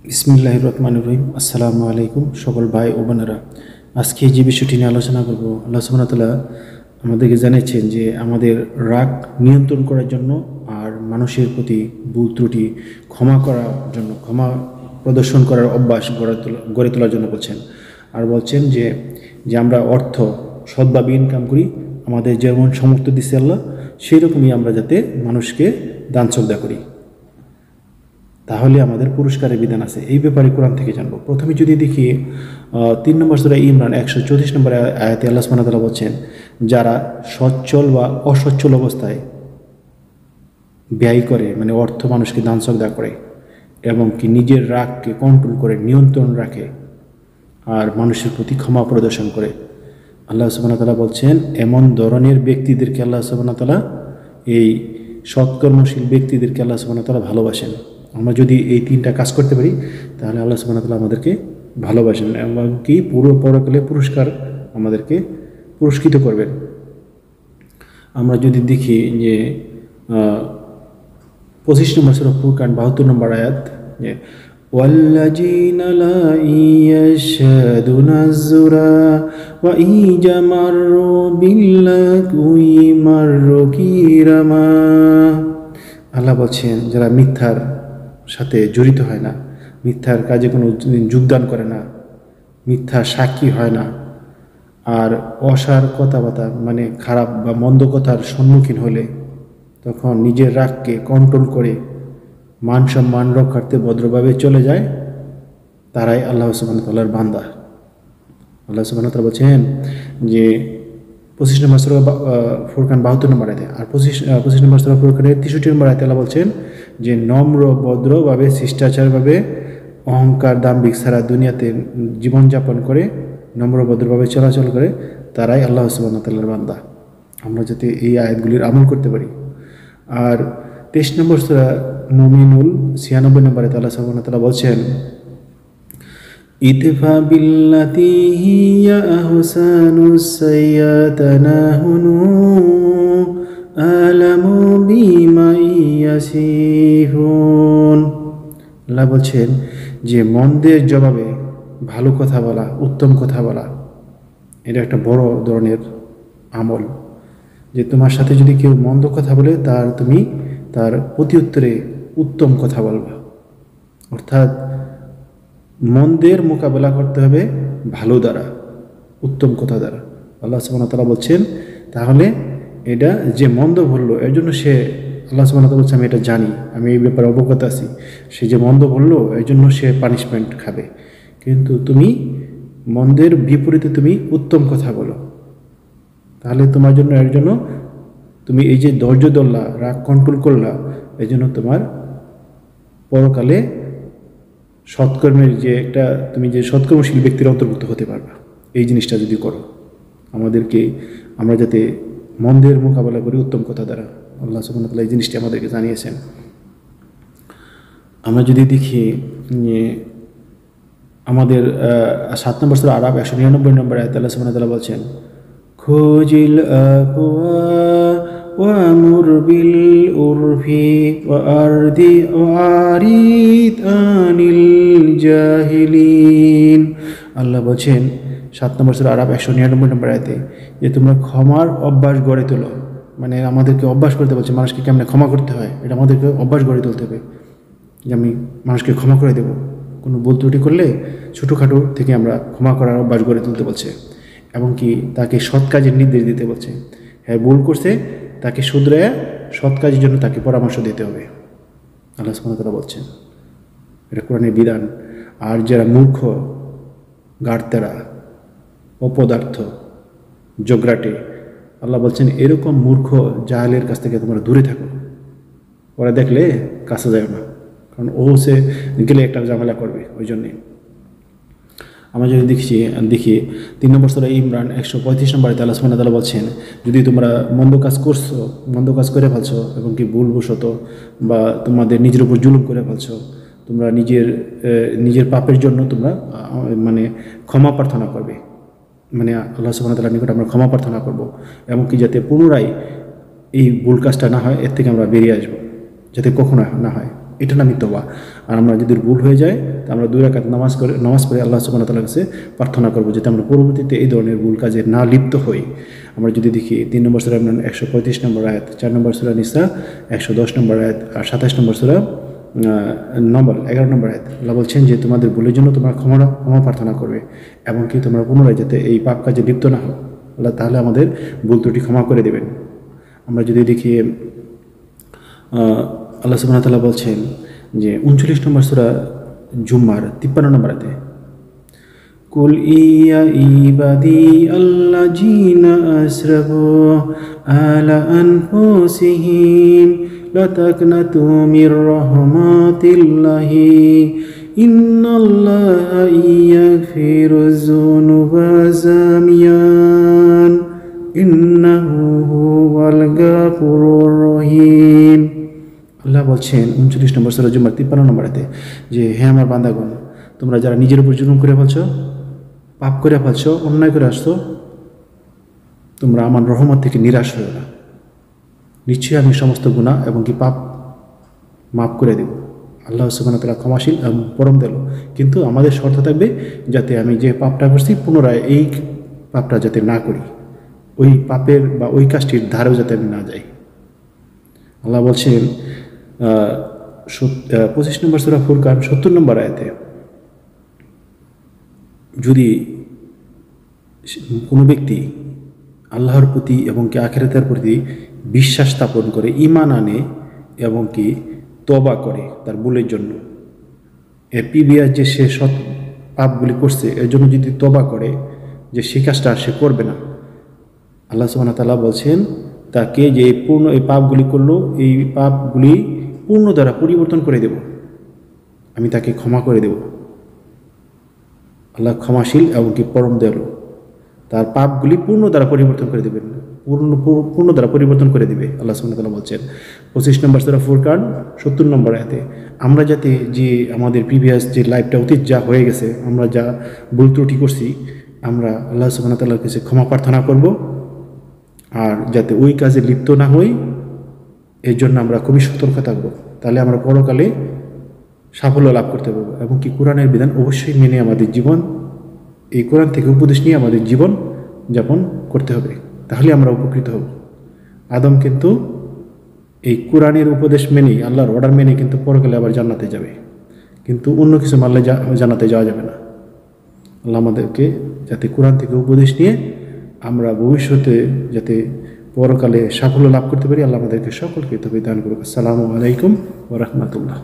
বিসমিল্লাহির রহমানির রহিম। আসসালামু আলাইকুম সকল ভাই ও বোনেরা। আজকে যে বিষয়টি নিয়ে আলোচনা করব, আল্লাহ সুবহানাহু ওয়া তাআলা আমাদেরকে জানিয়েছেন যে আমাদের রাগ নিয়ন্ত্রণ করার জন্য আর মানুষের প্রতি ভুল ত্রুটি ক্ষমা করার জন্য, ক্ষমা প্রদর্শন করার অভ্যাস গড়ে তোলার জন্য বলছেন। আর বলছেন যে যে আমরা অর্থ সৎভাবে ইনকাম করি, আমাদের যেমন সামর্থ্য দিচ্ছে আল্লাহ, সেই রকমই আমরা যাতে মানুষকে দান শ্রদ্ধা করি, তাহলে আমাদের পুরস্কারের বিধান আছে। এই ব্যাপারে কোরআন থেকে জানবো। প্রথমে যদি দেখি 3 নম্বর সূরা ইমরান 134 নম্বর আয়াতে আল্লাহ সুবহানাহু ওয়া তাআলা বলছেন, যারা সচ্ছল বা অসচ্ছল অবস্থায় ব্যয় করে, মানে অর্থ মানুষকে দান শ্রদ্ধা করে এবং কি নিজের রাগকে কন্ট্রোল করে নিয়ন্ত্রণ রাখে আর মানুষের প্রতি ক্ষমা প্রদর্শন করে, আল্লাহ সুবহানাহু ওয়া তাআলা বলছেন এমন ধরনের ব্যক্তিদেরকে আল্লাহ সুবহানাহু ওয়া তাআলা, এই সৎকর্মশীল ব্যক্তিদেরকে আল্লাহ সুবহানাহু ওয়া তাআলা ভালোবাসেন। আমরা যদি এই 3টা কাজ করতে পারি তাহলে আল্লাহ সুবহানাহু ওয়া তাআলা আমাদেরকে ভালোবাসেন এবং কি পুরো পরকালে পুরস্কার আমাদেরকে পুরস্কৃত করবেন। আমরা যদি দেখি যে 25 নম্বর সূরা ফুরকান 72 নম্বর আয়াত, যে ওয়াল্লাযীনা লা ইয়াশহাদুনা যুরা ওয়া ইজামারু বিল্লাহি মাররু কিরামা। আল্লাহ বলছেন যারা মিথ্যার সাথে জড়িত হয় না, মিথ্যার কাজে কোনো যোগদান করে না, মিথ্যা সাক্ষী হয় না, আর অসার কথাবার্তা মানে খারাপ বা মন্দ কথার সম্মুখীন হলে তখন নিজের রাগকে কন্ট্রোল করে মান সম্মান রক্ষার্থে ভদ্রভাবে চলে যায়, তারাই আল্লাহ সুবহানাহু ওয়া তাআলার বান্দা। আল্লাহ সুবহানাহু ওয়া তাআলা বলছেন যে 25 নম্বর সূরা ফুরকান 72 নম্বর আয়াতে, আর 25 নম্বর সূরা ফুরকানের 63 নম্বর আয়াতে আল্লাহ বলছেন যে নম্র ভদ্রভাবে শিষ্টাচারভাবে অহংকার দাম্ভিক ছাড়া দুনিয়াতে জীবনযাপন করে নম্র ভদ্রভাবে চলাচল করে, তারাই আল্লাহ সুবহানাহু ওয়া তাআলার বান্দা। আমরা যাতে এই আয়াতগুলির আমল করতে পারি। আর 23 নম্বর সূরা মুমিনুল 96 নম্বর আয়াতে আল্লাহ সুবহানাহু ওয়া তাআলা বলছেন, ইদফা বিল্লাতি হিয়া আহসানুস সাইয়্যাতানাহুনু আলামু বিমা ইয়াসিফুন। আল্লাহ বলছেন যে মন্দের জবাবে ভালো কথা বলা, উত্তম কথা বলা, এটা একটা বড় ধরনের আমল। যে তোমার সাথে যদি কেউ মন্দ কথা বলে তুমি তার প্রতি উত্তরে উত্তম কথা বলবা, অর্থাৎ মন্দের মোকাবেলা করতে হবে ভালো দ্বারা, উত্তম কথা দ্বারা। আল্লাহ সুবহানাহু ওয়া তাআলা বলছেন তাহলে এটা যে মন্দ বললো এর জন্য সে, আল্লাহ সুবহানাহু ওয়া তাআলা বলছে আমি এটা জানি, আমি এই ব্যাপারে অবগত আছি, সে যে মন্দ বললো এর জন্য সে পানিশমেন্ট খাবে, কিন্তু তুমি মন্দের বিপরীতে তুমি উত্তম কথা বলো, তাহলে তোমার জন্য, এর জন্য তুমি এই যে ধৈর্য ধরলা, রাগ কন্ট্রোল করলা, এই জন্য তোমার পরকালে সৎকর্মের যে একটা, তুমি যে সৎকর্মশীল ব্যক্তির অন্তর্ভুক্ত হতে পারবা। এই জিনিসটা যদি করো, আমরা যাতে মন্দের মোকাবেলা করি উত্তম কথা দ্বারা, আল্লাহ সুবহানাহু ওয়া তাআলা এই জিনিসটি আমাদেরকে জানিয়েছেন। আমরা যদি দেখি আমাদের 7 নম্বর সূরা আরাফ 199 নম্বর আয়াতে আল্লাহ সুবহানাহু ওয়া তাআলা বলছেন, খুজিল আফওয়া ওয়ামুর বিল উরফি ওয়ারিদ আনিল জাহিলিন। আল্লাহ বলছেন 7 নম্বর সূরা আরাফ 199 নম্বর আয়াতে যে তোমরা ক্ষমার অভ্যাস গড়ে তোলো, মানে আমাদেরকে অভ্যাস করতে বলছে মানুষকে কেমনে ক্ষমা করতে হয়, এটা আমাদেরকে অভ্যাস গড়ে তুলতে হবে যে আমি মানুষকে ক্ষমা করে দেব। কোনো ভুল ত্রুটি করলে ছোটোখাটো থেকে আমরা ক্ষমা করার অভ্যাস গড়ে তুলতে বলছে, এবং কি তাকে সৎ কাজের নির্দেশ দিতে বলছে। হ্যাঁ, ভুল করছে তাকে শুধরায়া সৎ কাজের জন্য তাকে পরামর্শ দিতে হবে, আল্লাহ সুবহানাহু ওয়া তাআলা বলছেন, এটা কোরআনের বিধান। আর যারা মূর্খ, গাড়তেরা, অপদার্থ, জগরাটে, আল্লাহ বলছেন এরকম মূর্খ জাহেলের কাছ থেকে তোমরা দূরে থাকো, ওরা দেখলে কাছে যায় না, কারণ সে গেলে একটা ঝামেলা করবে। ওই জন্যে আমরা যদি দেখি 3 নম্বর সূরা ইমরান 135 নম্বর আয়াতে আল্লাহ সুবহানাহু ওয়া তাআলা বলছেন, যদি তোমরা মন্দ কাজ করছো, মন্দ কাজ করে ফেলছো এবং কি ভুলবশত বা তোমাদের নিজের উপর জুলুম করে ফেলছো, তোমরা নিজের পাপের জন্য তোমরা মানে ক্ষমা প্রার্থনা করবে, মানে আল্লাহ সুবহানাহু ওয়া তাআলার নিকট আমরা ক্ষমা প্রার্থনা করব, এমনকি যাতে পুনরায় এই ভুল কাজটা না হয়, এর থেকে আমরা বেরিয়ে আসবো, যাতে কখনো না হয়। এটা নামই তওবা। আর আমরা যদি ভুল হয়ে যায় তা আমরা 2 রাকাত নামাজ পড়ে আল্লাহ সুবহানাহু ওয়া তাআলার কাছে প্রার্থনা করব যাতে আমরা পরবর্তীতে এই ধরনের ভুল কাজে না লিপ্ত হই। আমরা যদি দেখি 3 নম্বর সূরা ইমরান 135 নম্বর আয়াত, 4 নম্বর সূরা নিসা 110 নম্বর আয়াত, আর 27 নম্বর সূরা নম্বর 11 নম্বর আয়াত, আল্লাহ বলছেন যে তোমাদের ভুলের জন্য তোমরা ক্ষমা প্রার্থনা করবে এবং কি তোমরা পুনরায় যাতে এই পাপ কাজে লিপ্ত না হও, আল্লাহ তাহলে আমাদের ভুল ত্রুটি ক্ষমা করে দেবেন। আমরা যদি দেখি আল্লাহ সুবহানাহু ওয়া তাআলা বলছেন যে 39 নম্বর সূরা জুমার 53 নম্বর আয়াতে, কুল ইয়া ইবাদি আল্লাযীনা আসরাফু আলা আনফুসিহিম লা তাকনাতু মির রাহমাতিল্লাহি ইন্নাল্লাহা ইয়াগফিরুয যুনুবা জামিয়ান ইন্নাহু হুয়াল গাফুরুর রহিম। আল্লাহ বলছেন 39 নম্বর সূরা জুমার 53 নম্বর আয়াতে যে হে আমার বান্দাগণ, তোমরা যারা নিজের উপর জুলুম করে ফেলছো, পাপ করে ফেলছো, অন্যায় করে আসছো, তোমরা আমার রহমত থেকে নিরাশ হও না। নিশ্চয়ই আমি সমস্ত গুনাহ এবং কি পাপ মাফ করে দেব। আল্লাহ সুবহানাহু ওয়া তাআলা ক্ষমাশীল এবং পরম দয়ালু। কিন্তু আমাদের শর্ত থাকবে যাতে আমি যে পাপটা করছি পুনরায় এই পাপটা যাতে না করি, ওই পাপের বা ওই কাজটির ধারেও যাতে আমি না যাই। আল্লাহ বলছেন 25 নম্বর সূরা ফুরকান 70 নম্বর আয়াতে, যদি কোনো ব্যক্তি আল্লাহর প্রতি এবং কি আখিরাতের প্রতি বিশ্বাস স্থাপন করে, ঈমান আনে এবং কি তওবা করে তার ভুলের জন্য, প্রিভিয়াস যে সে সৎ পাপগুলি করছে এর জন্য যদি তওবা করে যে সেই কাজটা সে করবে না, আল্লাহ সুবহানাহু ওয়া তাআলা বলছেন তাকে যে এই পাপগুলি করলো, এই পাপগুলি পূর্ণ দ্বারা পরিবর্তন করে দেব, আমি তাকে ক্ষমা করে দেব। আল্লাহ ক্ষমাশীল এবং কি পরম দয়ালু, তার পাপগুলি পূর্ণ দ্বারা পরিবর্তন করে দেবেন, পূর্ণ দ্বারা পরিবর্তন করে দিবে। আল্লাহ সুবহানাহু ওয়া তাআলা বলছেন 25 নম্বর সূরা ফুরকান 70 নম্বর আয়াতে, আমরা যাতে যে আমাদের প্রিভিয়াস যে লাইফটা অতীত যা হয়ে গেছে, আমরা যা ভুল ত্রুটি করছি, আমরা আল্লাহ সুবহানাহু ওয়া তাআলার কাছে ক্ষমা প্রার্থনা করব, আর যাতে ওই কাজে লিপ্ত না হই এর জন্য আমরা খুবই সতর্ক থাকবো। তাহলে আমরা পরকালে সাফল্য লাভ করতে পারবো এবং কি কোরআনের বিধান অবশ্যই মেনে আমাদের জীবন, এই কোরআন থেকে উপদেশ নিয়ে আমাদের জীবন যাপন করতে হবে, তাহলে আমরা উপকৃত হব। আদম কিন্তু এই কোরআনের উপদেশ মেনেই, আল্লাহর অর্ডার মেনে কিন্তু পরকালে আবার জান্নাতে যাবে, কিন্তু অন্য কিছু মানলে জান্নাতে যাওয়া যাবে না। আল্লাহ আমাদেরকে যাতে কোরআন থেকে উপদেশ নিয়ে আমরা ভবিষ্যতে যাতে পরকালে সাফল্য লাভ করতে পারি, আল্লাহ আমাদেরকে সকলকে তৌফিক দান করুক। আসসালামু আলাইকুম ওয়া রাহমাতুল্লাহ।